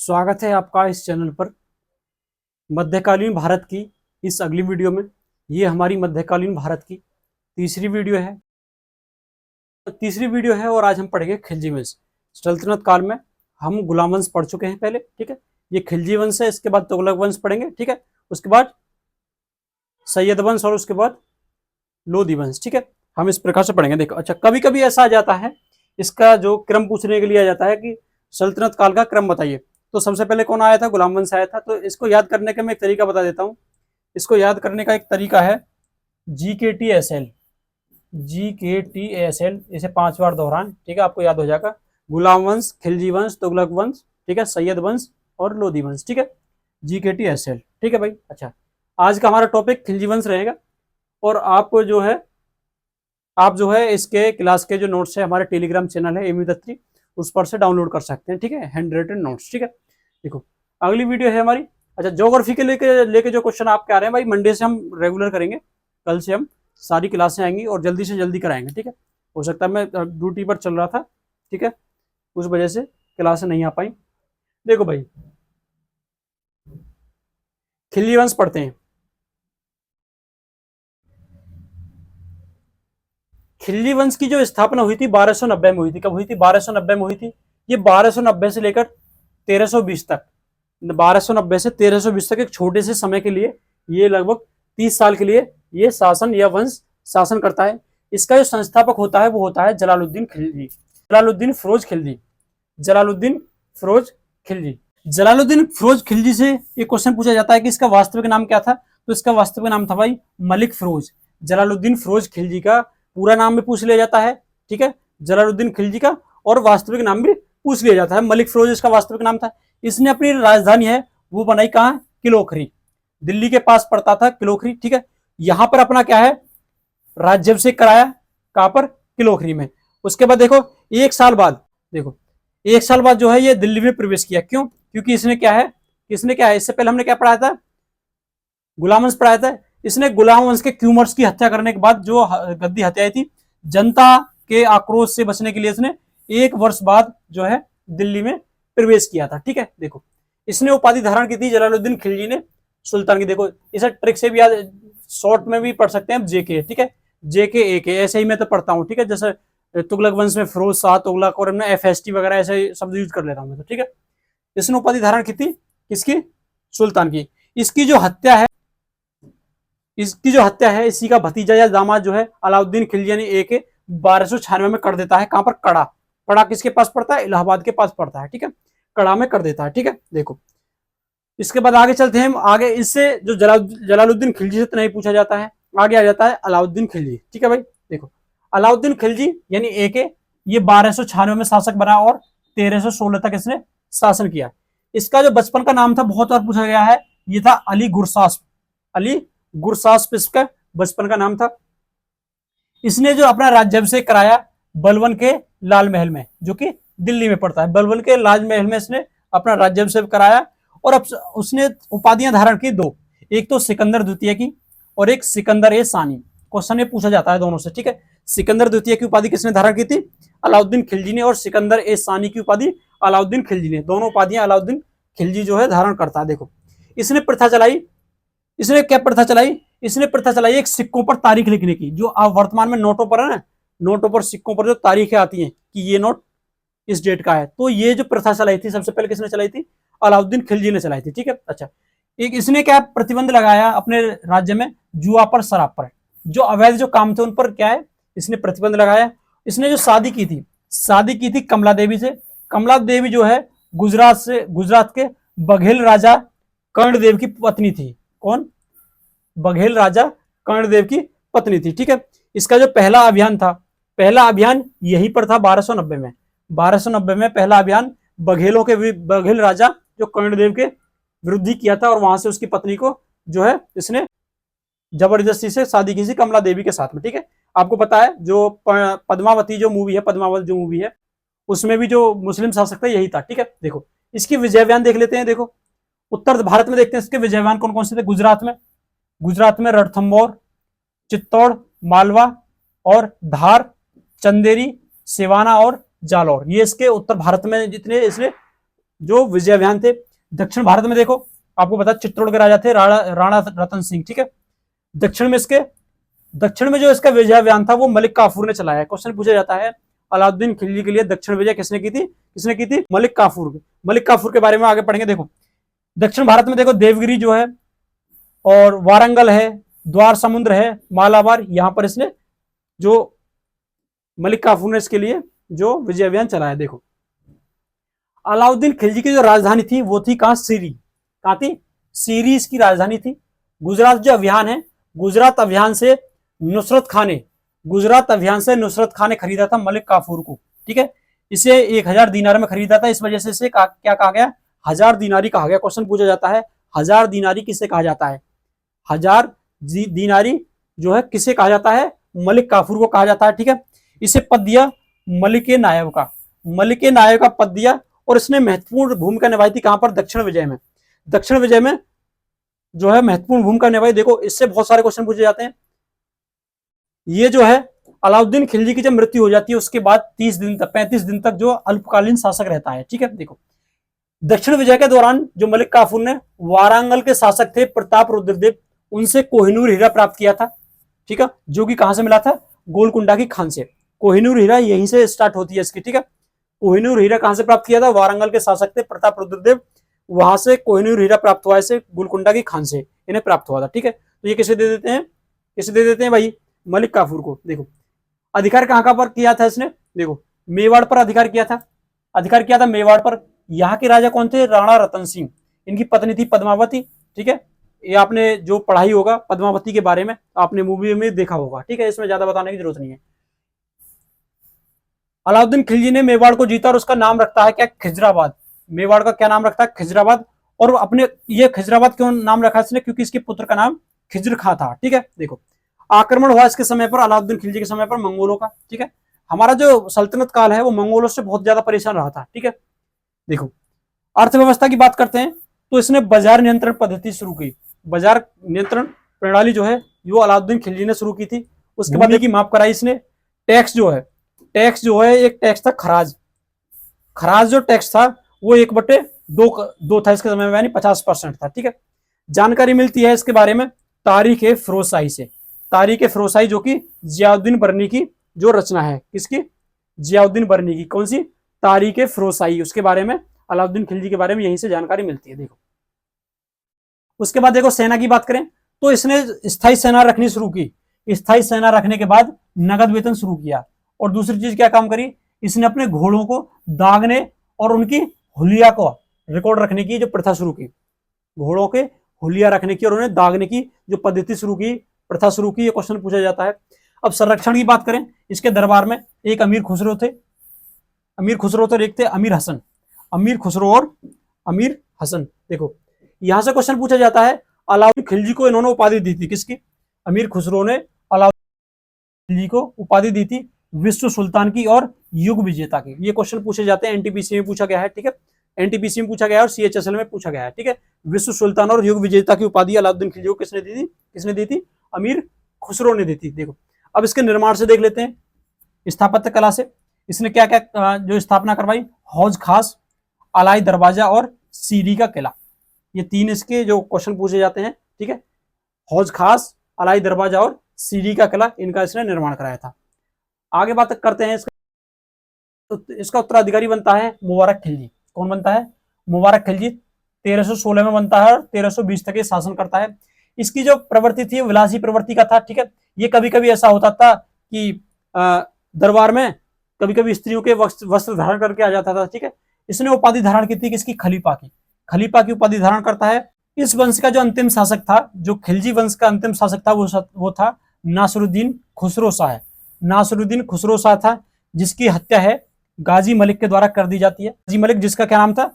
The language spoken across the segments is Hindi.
स्वागत है आपका इस चैनल पर। मध्यकालीन भारत की इस अगली वीडियो में, ये हमारी मध्यकालीन भारत की तीसरी वीडियो है और आज हम पढ़ेंगे खिलजी वंश। सल्तनत काल में हम गुलाम वंश पढ़ चुके हैं पहले, ठीक है। ये खिलजी वंश है, इसके बाद तुगलक वंश पढ़ेंगे, ठीक है। उसके बाद सैयद वंश और उसके बाद लोधी वंश, ठीक है। हम इस प्रकार से पढ़ेंगे। देखो, अच्छा, कभी कभी ऐसा आ जाता है, इसका जो क्रम पूछने के लिए आ जाता है कि सल्तनत काल का क्रम बताइए। तो सबसे पहले कौन आया था? गुलाम वंश आया था। तो इसको याद करने का मैं एक तरीका बता देता हूँ। इसको याद करने का एक तरीका है GKTSL। GKTSL इसे 5 बार दोहराएं, ठीक है, आपको याद हो जाएगा। गुलाम वंश, खिलजी वंश, तुगलक वंश, ठीक है, सैयद वंश और लोधी वंश, ठीक है। GKTSL, ठीक है भाई। अच्छा, आज का हमारा टॉपिक खिलजी वंश रहेगा। और आप जो है इसके क्लास के जो नोट्स है, हमारे टेलीग्राम चैनल है एमी दत्ती, उस पर से डाउनलोड कर सकते हैं, ठीक है, हैंड रिटन नोट्स, ठीक है। देखो, अगली वीडियो है हमारी। अच्छा, ज्योग्राफी के लेके जो क्वेश्चन आपके आ रहे हैं भाई, मंडे से हम रेगुलर करेंगे। कल से हम सारी क्लासें आएंगी और जल्दी से जल्दी कराएंगे, ठीक है। हो सकता है मैं ड्यूटी पर चल रहा था, ठीक है, उस वजह से क्लासें नहीं आ पाई। देखो भाई, खिलजी वंश पढ़ते हैं। खिलजी वंश की जो स्थापना हुई थी 1290 में हुई थी। कब हुई थी? 1290 में हुई थी। ये 1290 से लेकर 1320 तक, 1290 से 1320 तक एक छोटे से समय के लिए, ये लगभग 30 साल के लिए ये शासन या वंश शासन करता है। इसका जो संस्थापक होता है वो होता है जलालुद्दीन खिलजी, जलालुद्दीन फिरोज खिलजी, जलालुद्दीन फिरोज खिलजी। जलालुद्दीन फिरोज खिलजी से एक क्वेश्चन पूछा जाता है कि इसका वास्तविक नाम क्या था। तो इसका वास्तविक नाम था भाई मलिक फिरोज। जलालुद्दीन फिरोज खिलजी का पूरा नाम भी पूछ लिया जाता है, ठीक है, जलालुद्दीन खिलजी का, और वास्तविक नाम भी पूछ लिया जाता है। मलिक फिरोज इसका वास्तविक नाम था। इसने अपनी राजधानी है वो बनाई कहाँ? किलोखरी, दिल्ली के पास पड़ता था किलोखरी, ठीक है। यहां पर अपना क्या है? राज्याभिषेक कराया। कहां पर? किलोखरी में। उसके बाद देखो, एक साल बाद, देखो, एक साल बाद जो है ये दिल्ली में प्रवेश किया। क्यों? क्योंकि इसने क्या है, इससे पहले हमने क्या पढ़ाया था? गुलाम वंश पढ़ाया था। इसने गुलाम वंश के क्यूमर्स की हत्या करने के बाद जो गद्दी हत्याएं थी, जनता के आक्रोश से बचने के लिए इसने 1 वर्ष बाद जो है दिल्ली में प्रवेश किया था, ठीक है। देखो, इसने उपाधि धारण की थी जलालुद्दीन खिलजी ने सुल्तान की। देखो, इसे ट्रिक से भी याद, शॉर्ट में भी पढ़ सकते हैं, JK, ठीक है, JKAK ऐसे ही मैं तो पढ़ता हूँ, ठीक है। जैसे तुगलक वंश में फिरोज शाह तुगलक और FST वगैरह ऐसे शब्द यूज कर लेता हूँ मैं तो, ठीक है। इसने उपाधि धारण की थी किसकी? सुल्तान की। इसकी जो हत्या है इसी का भतीजा या दामाद जो है अलाउद्दीन खिलजी यानी AK 1296 में कर देता है। कहां पर? कड़ा। कड़ा किसके पास पड़ता है? इलाहाबाद के पास पड़ता है, ठीक है, कड़ा में कर देता है, ठीक है। देखो, इसके बाद आगे चलते हैं हम। आगे इससे जो जलालुद्दीन खिलजी से तो नहीं पूछा जाता है, आगे आ जाता है अलाउद्दीन खिलजी, ठीक है भाई। देखो, अलाउद्दीन खिलजी यानी AK, ये 1296 में शासक बना और 1316 तक इसने शासन किया। इसका जो बचपन का नाम था बहुत बार पूछा गया है, ये था अली गुरसास्प। अली गुरसास्प इसका बचपन का नाम था। इसने जो अपना राज्याभिषेक कराया बलवन के लाल महल में, जो कि दिल्ली में पड़ता है। बलवन के लाल महल में इसने अपना राज्याभिषेक कराया और अब उसने उपाधियां धारण की 2, एक तो सिकंदर द्वितीय की और एक सिकंदर सानी। क्वेश्चन ये पूछा जाता है दोनों से, ठीक है। सिकंदर द्वितीय की उपाधि किसने धारण की थी? अलाउद्दीन खिलजी ने। और सिकंदर सानी की उपाधि अलाउद्दीन खिलजी ने। दोनों उपाधियां अलाउद्दीन खिलजी जो है धारण करता है। देखो, इसने प्रथा चलाई, इसने क्या प्रथा चलाई? इसने प्रथा चलाई एक सिक्कों पर तारीख लिखने की। जो आप वर्तमान में नोटों पर है ना, नोटों पर, सिक्कों पर जो तारीखें आती हैं कि ये नोट इस डेट का है, तो ये जो प्रथा चलाई थी सबसे पहले किसने चलाई थी? अलाउद्दीन खिलजी ने चलाई थी, ठीक है। अच्छा, एक इसने क्या प्रतिबंध लगाया अपने राज्य में? जुआ पर, शराब पर, जो अवैध जो काम थे उन पर क्या है, इसने प्रतिबंध लगाया। इसने जो शादी की थी कमला देवी से। कमला देवी जो है गुजरात के बघेल राजा कर्णदेव की पत्नी थी। कौन? बघेल राजा कर्णदेव की पत्नी थी, ठीक है। इसका जो पहला अभियान था, पहला अभियान यहीं पर था 1290 में। 1290 में पहला अभियान बघेल राजा जो कर्णदेव के विरुद्ध ही किया था, और वहां से उसकी पत्नी को जो है इसने जबरदस्ती से शादी की थी कमला देवी के साथ में, ठीक है। आपको पता है जो पद्मावती जो मूवी है, पद्मावत जो मूवी है, उसमें भी जो मुस्लिम शासक था यही था, ठीक है। देखो, इसकी विजयवान देख लेते हैं। देखो, उत्तर भारत में देखते हैं इसके विजयवान कौन कौन से थे। गुजरात में रणथंभौर, चित्तौड़, मालवा और धार, चंदेरी, सिवाना और जालौर, ये इसके उत्तर भारत में जितने इसने जो विजय अभियान थे। दक्षिण भारत में देखो आपको पता चित्तौड़ के राजा थे राणा रतन सिंह, ठीक है। दक्षिण में जो इसका विजय अभियान था वो मलिक काफूर ने चलाया। क्वेश्चन पूछा जाता है अलाउद्दीन खिलजी के लिए दक्षिण विजय किसने की थी? मलिक काफूर। मलिक काफूर के बारे में आगे पढ़ेंगे। देखो दक्षिण भारत में देखो देवगिरी जो है और वारंगल है, द्वार समुद्र है, मालाबार, यहां पर इसने जो मलिक काफूर ने इसके लिए जो विजय अभियान चलाया। देखो अलाउद्दीन खिलजी की जो राजधानी थी वो थी कहां? सीरी। कहां थी? सीरी इसकी राजधानी थी। गुजरात जो अभियान है, गुजरात अभियान से नुसरत खान ने खरीदा था मलिक काफूर को, ठीक है। इसे 1000 दीनार में खरीदा था, इस वजह से इसे क्या कहा गया? हजार दीनारी कहा गया। क्वेश्चन पूछा जाता है हजार दीनारी किसे कहा जाता है? हजार दीनारी जो है किसे कहा जाता है? मलिक काफूर को कहा जाता है, ठीक है। इसे पद दिया मलिक नायब का पद दिया और इसने महत्वपूर्ण भूमिका निभाई थी कहां पर? दक्षिण विजय में जो है महत्वपूर्ण भूमिका निभाई। देखो इससे बहुत सारे क्वेश्चन पूछे जाते हैं। ये जो है अलाउद्दीन खिलजी की जब मृत्यु हो जाती है उसके बाद 35 दिन तक जो अल्पकालीन शासक रहता है, ठीक है। देखो दक्षिण विजय के दौरान जो मलिक काफूर ने वारंगल के शासक थे प्रताप रुद्रदेव, उनसे कोहिनूर हीरा प्राप्त किया था, ठीक है, जो कि कहां से मिला था? गोलकुंडा की खान से। कोहिनूर हीरा यहीं से स्टार्ट होती है इसकी, ठीक है। कोहिनूर हीरा कहां से प्राप्त किया था? वारंगल के शासक थे प्रताप रुद्रदेव, वहां से कोहिनूर हीरा प्राप्त हुआ, इसे गोलकुंडा की खान से इन्हें प्राप्त हुआ था, ठीक है। तो ये किसे दे देते हैं भाई? मलिक काफूर को। देखो अधिकार कहां पर किया था इसने? देखो मेवाड़ पर अधिकार किया था मेवाड़ पर। यहाँ के राजा कौन थे? राणा रतन सिंह। इनकी पत्नी थी पद्मावती, ठीक है। ये आपने जो पढ़ाई होगा पद्मावती के बारे में आपने मूवी में देखा होगा, ठीक है, इसमें ज्यादा बताने की जरूरत नहीं है। अलाउद्दीन खिलजी ने मेवाड़ को जीता और उसका नाम रखता है क्या? खिजराबाद। मेवाड़ का क्या नाम रखता है? खिजराबाद। और अपने ये खिजराबाद क्यों नाम रखा इसने? क्योंकि इसके पुत्र का नाम खिज्र खां था, ठीक है। देखो आक्रमण हुआ इसके समय पर, अलाउद्दीन खिलजी के समय पर मंगोलों का, ठीक है। हमारा जो सल्तनत काल है वो मंगोलों से बहुत ज्यादा परेशान रहा था, ठीक है। देखो अर्थव्यवस्था की बात करते हैं तो इसने बाजार नियंत्रण पद्धति शुरू की। बाजार नियंत्रण प्रणाली जो है वो अलाउद्दीन खिलजी ने शुरू की थी। उसके बाद की माफ कराई इसने। टैक्स जो है एक टैक्स था खराज जो टैक्स था वो 1/2 था इसके समय में, यानी 50% था, ठीक है। जानकारी मिलती है इसके बारे में तारीख फिरोजशाही से। तारीख फिरोजशाही जो कि जियाउद्दीन बरनी की जो रचना है, किसकी? जियाउद्दीन बरनी की। कौन सी? तारीख फिरोजशाही। उसके बारे में अलाउद्दीन खिलजी के बारे में यहीं से जानकारी मिलती है। देखो उसके बाद देखो सेना की बात करें तो इसने स्थायी सेना रखनी शुरू की। स्थायी सेना रखने के बाद नगद वेतन शुरू किया और दूसरी चीज क्या काम करी? इसने अपने घोड़ों को दागने और उनकी हुलिया को रिकॉर्ड रखने की जो प्रथा शुरू की। घोड़ों के हुलिया रखने की और उन्हें दागने की जो पद्धति शुरू की, प्रथा शुरू की। ये क्वेश्चन पूछा जाता है। अब संरक्षण की बात करें, इसके दरबार में एक अमीर खुसरो थे और एक थे अमीर हसन। अमीर खुसरो और अमीर हसन। देखो यहां से क्वेश्चन पूछा जाता है अलाउद्दीन खिलजी को इन्होंने उपाधि दी थी, किसकी? अमीर खुसरो ने अलाउद्दीन खिलजी को उपाधि दी थी विश्व सुल्तान की और युग विजेता की। ये क्वेश्चन पूछे जाते हैं, एनटीपीसी में पूछा गया है, ठीक है। एनटीपीसी में पूछा गया है और सीएचएसएल में पूछा गया है, ठीक है। विश्व सुल्तान और युग विजेता की उपाधि अलाउद्दीन खिलजी को किसने दी थी? अमीर खुसरो ने दी थी। देखो अब इसके निर्माण से देख लेते हैं, स्थापत्य कला से इसने क्या क्या जो स्थापना करवाई? हौज खास, अलाई दरवाजा और सीरी का किला। ये 3 इसके जो क्वेश्चन पूछे जाते हैं, ठीक है। हौज खास, अलाई दरवाजा और सीरी का किला, इनका इसने निर्माण कराया था। आगे बात करते हैं इसका उत्तराधिकारी बनता है मुबारक खिलजी। कौन बनता है? मुबारक खिलजी 1316 में बनता है और 1320 तक ये शासन करता है। इसकी जो प्रवृत्ति थी विलासी प्रवृत्ति का था, ठीक है। ये कभी कभी ऐसा होता था कि दरबार में कभी कभी स्त्रियों के वस्त्र धारण करके आ जाता था, ठीक है। इसने उपाधि धारण की थी किसकी? खलीफा की उपाधि धारण करता है। इस वंश का जो अंतिम शासक था, जो खिलजी वंश का अंतिम शासक था, वो था नासिरुद्दीन खुसरो शाह। नासिरुद्दीन खुसरो शाह था जिसकी हत्या है गाजी मलिक के द्वारा कर दी जाती है। गाजी मलिक जिसका क्या नाम था?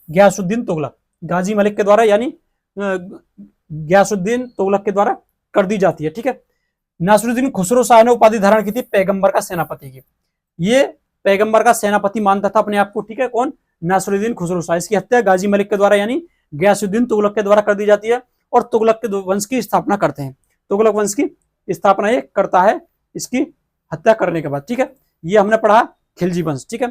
गयासुद्दीन तुगलक। गाजी मलिक के द्वारा यानी गयासुद्दीन तुगलक के द्वारा कर दी जाती है, ठीक है। नासिरुद्दीन खुसरो शाह ने उपाधि धारण की थी पैगंबर का सेनापति की। ये पैगंबर का सेनापति मानता था अपने आप को, ठीक है। कौन? नासिरुद्दीन खुसरो शाह। इसकी हत्या गाजी मलिक के द्वारा यानी गयासुद्दीन तुगलक के द्वारा कर दी जाती है और तुगलक के वंश की स्थापना करते हैं। तुगलक वंश की स्थापना ये करता है इसकी हत्या करने के बाद, ठीक है। ये हमने पढ़ा खिलजी वंश, ठीक है।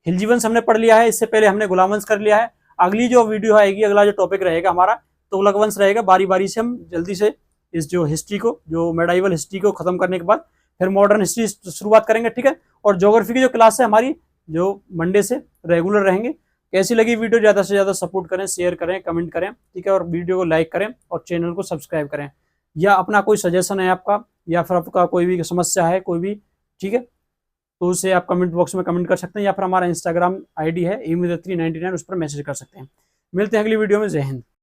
खिलजी वंश हमने पढ़ लिया है, इससे पहले हमने गुलाम वंश कर लिया है। अगली जो वीडियो आएगी, अगला जो टॉपिक रहेगा हमारा तुगलक वंश रहेगा। बारी बारी से हम जल्दी से इस जो हिस्ट्री को, जो मेडाइवल हिस्ट्री को खत्म करने के बाद फिर मॉडर्न हिस्ट्री शुरुआत करेंगे, ठीक है। और ज्योग्राफी की जो क्लास है हमारी, जो मंडे से रेगुलर रहेंगे। कैसी लगी वीडियो, ज्यादा से ज्यादा सपोर्ट करें, शेयर करें, कमेंट करें, ठीक है। और वीडियो को लाइक करें और चैनल को सब्सक्राइब करें। या अपना कोई सजेशन है आपका, या फिर आपका कोई भी समस्या है कोई भी, ठीक है, तो उसे आप कमेंट बॉक्स में कमेंट कर सकते हैं, या फिर हमारा इंस्टाग्राम आईडी है emitri99, उस पर मैसेज कर सकते हैं। मिलते हैं अगली वीडियो में। जय हिंद।